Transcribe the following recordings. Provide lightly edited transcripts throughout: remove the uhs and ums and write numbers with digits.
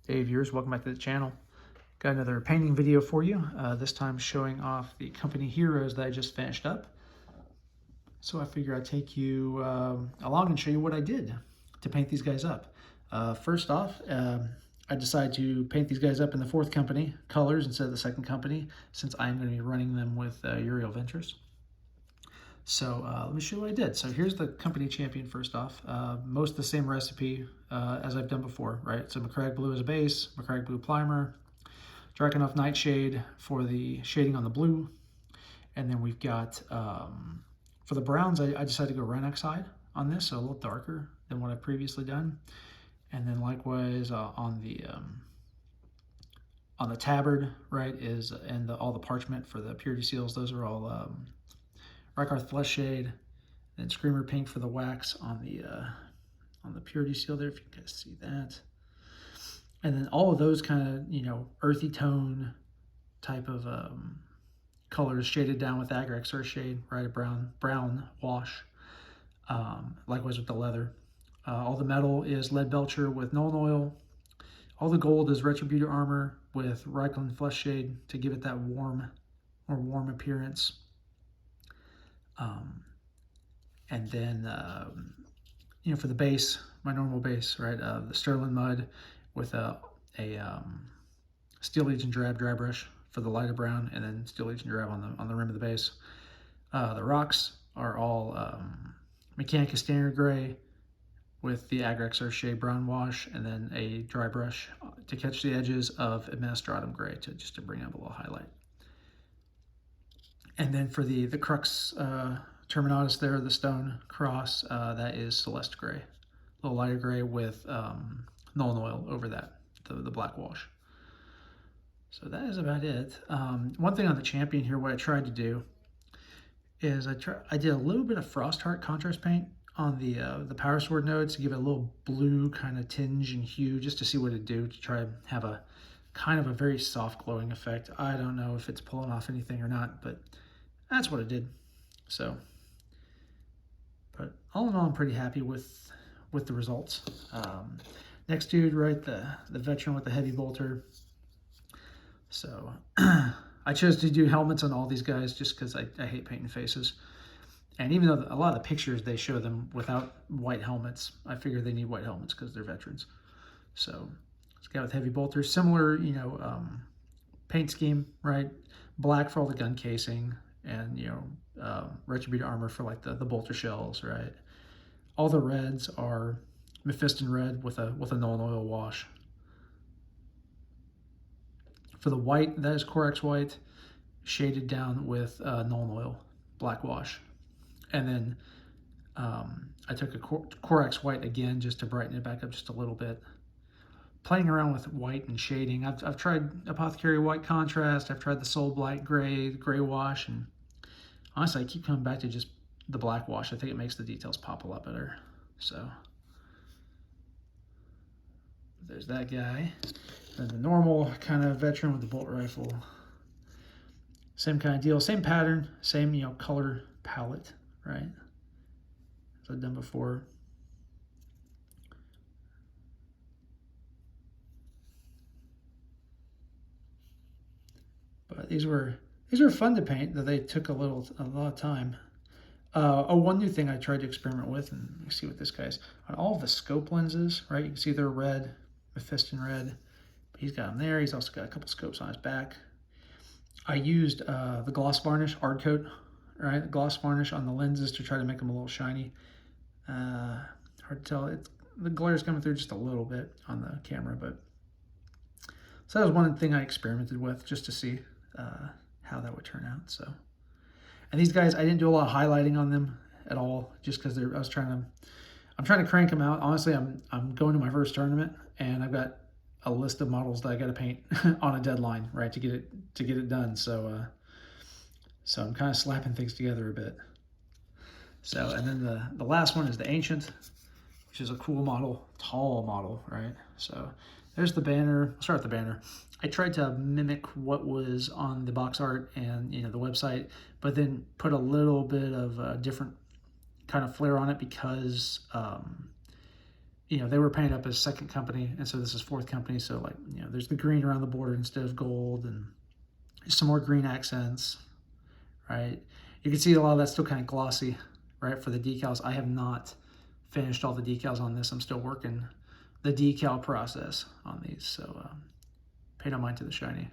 Hey viewers, welcome back to the channel. Got another painting video for you, this time showing off the company heroes that I just finished up. So I figure I'd take you along and show you what I did to paint these guys up. First off, I decided to paint these guys up in the fourth company colors instead of the second company, since I'm going to be running them with Uriel Ventures. So let me show you what I did. So here's the company champion first off. Most of the same recipe as I've done before, right? So McCrag Blue as a base, McCrag Blue primer, Drakenhof Nightshade for the shading on the blue. And then we've got, for the browns, I decided to go Renoxide on this, so a little darker than what I've previously done. And then likewise on the tabard, right, and all the parchment for the purity seals, those are all Rykarth Flesh Shade, and Screamer Pink for the wax on the purity seal there, if you guys see that. And then all of those kind of, earthy tone type of colors shaded down with Agrax Earth Shade, right, a brown wash. Likewise with the leather. All the metal is Lead Belcher with Nuln Oil. All the gold is Retributor Armor with Reikland Flesh Shade to give it that warm appearance. And then, for the base, my normal base, right, the Sterling Mud with a Steel Legion dry brush for the lighter brown, and then Steel Legion drab on the rim of the base. The rocks are all Mechanica Standard Gray with the Agrax Earth Shade brown wash, and then a dry brush to catch the edges of Administratum Gray just to bring up a little highlight. And then for the crux terminatus there, the stone cross, that is Celeste Gray, a little lighter gray with Nuln Oil over that, the black wash. So that is about it. One thing on the champion here, what I tried to do is I did a little bit of Frostheart contrast paint on the Power Sword nodes to give it a little blue kind of tinge and hue, just to see what it'd do, to try to have a kind of a very soft glowing effect. I don't know if it's pulling off anything or not, but that's what it did. So, but all in all, I'm pretty happy with the results. Next dude, right, the veteran with the heavy bolter. So I chose to do helmets on all these guys just because I hate painting faces. And even though a lot of the pictures, they show them without white helmets, I figure they need white helmets because they're veterans. So this guy with heavy bolters, similar, paint scheme, right? Black for all the gun casing, and Retributor armor for like the bolter shells, right? All the reds are Mephiston red with a Nuln Oil wash. For the white, that is Corax white, shaded down with Nuln Oil black wash. And then I took a Corax white again just to brighten it back up just a little bit. Playing around with white and shading. I've tried Apothecary white contrast. I've tried the Soul Blight gray wash, and honestly, I keep coming back to just the black wash. I think it makes the details pop a lot better. So there's that guy. And the normal kind of veteran with the bolt rifle. Same kind of deal, same pattern, same color palette, right? As I've done before. But these were fun to paint, that they took a lot of time. One new thing I tried to experiment with, and you see what this guy's on all of the scope lenses, right? You can see they're red, Mephiston red. But he's got them there. He's also got a couple scopes on his back. I used the gloss varnish, Art Coat, right? The gloss varnish on the lenses to try to make them a little shiny. Hard to tell. The glare is coming through just a little bit on the camera, but so that was one thing I experimented with just to see how that would turn out. So, and these guys, I didn't do a lot of highlighting on them at all, just because I'm trying to crank them out. Honestly, I'm going to my first tournament, and I've got a list of models that I got to paint on a deadline, right, to get it done. So so I'm kind of slapping things together a bit. So, and then the last one is the Ancient, which is a cool model, tall model, right? So there's the banner. I'll start with the banner. I tried to mimic what was on the box art and the website, but then put a little bit of a different kind of flair on it, because they were painted up as second company, and so this is fourth company. So like, there's the green around the border instead of gold, and some more green accents, right? You can see a lot of that's still kind of glossy, right? For the decals, I have not finished all the decals on this. I'm still working the decal process on these. So paint on mine to the shiny.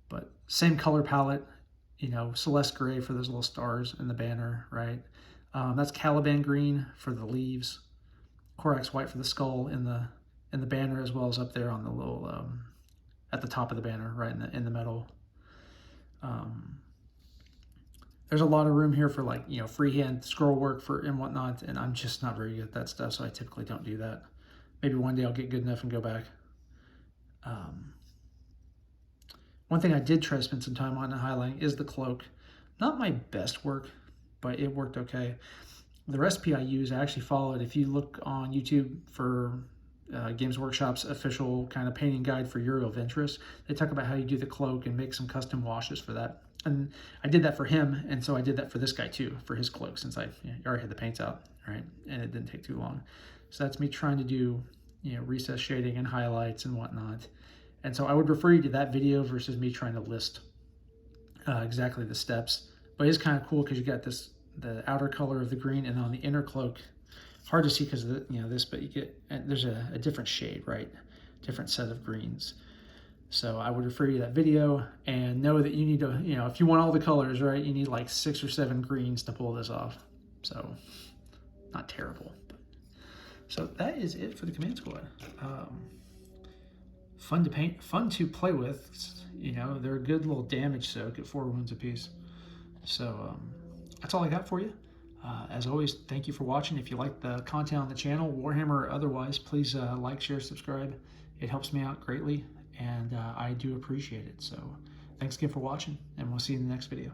But same color palette, Celeste gray for those little stars in the banner, right? That's Caliban green for the leaves, Corax white for the skull in the banner, as well as up there on the little at the top of the banner, right in the middle. There's a lot of room here for like freehand scroll work and whatnot, and I'm just not very good at that stuff, so I typically don't do that. Maybe one day I'll get good enough and go back. One thing I did try to spend some time on and highlighting is the cloak. Not my best work, but it worked okay. The recipe I use, I actually followed. If you look on YouTube for Games Workshop's official kind of painting guide for your of interest, they talk about how you do the cloak and make some custom washes for that. And I did that for him, and so I did that for this guy too, for his cloak, since I already had the paints out, right? And it didn't take too long. So that's me trying to do recess shading and highlights and whatnot. And so I would refer you to that video versus me trying to list exactly the steps. But it's kind of cool because you got the outer color of the green, and on the inner cloak, hard to see because of this, but you get, there's a different shade, right? Different set of greens. So I would refer you to that video, and know that you need to, if you want all the colors, right, you need like 6 or 7 greens to pull this off. So not terrible. So that is it for the Command Squad. Fun to paint, fun to play with. They're a good little damage soak at 4 wounds apiece. So that's all I got for you. As always, thank you for watching. If you like the content on the channel, Warhammer or otherwise, please like, share, subscribe. It helps me out greatly, and I do appreciate it. So thanks again for watching, and we'll see you in the next video.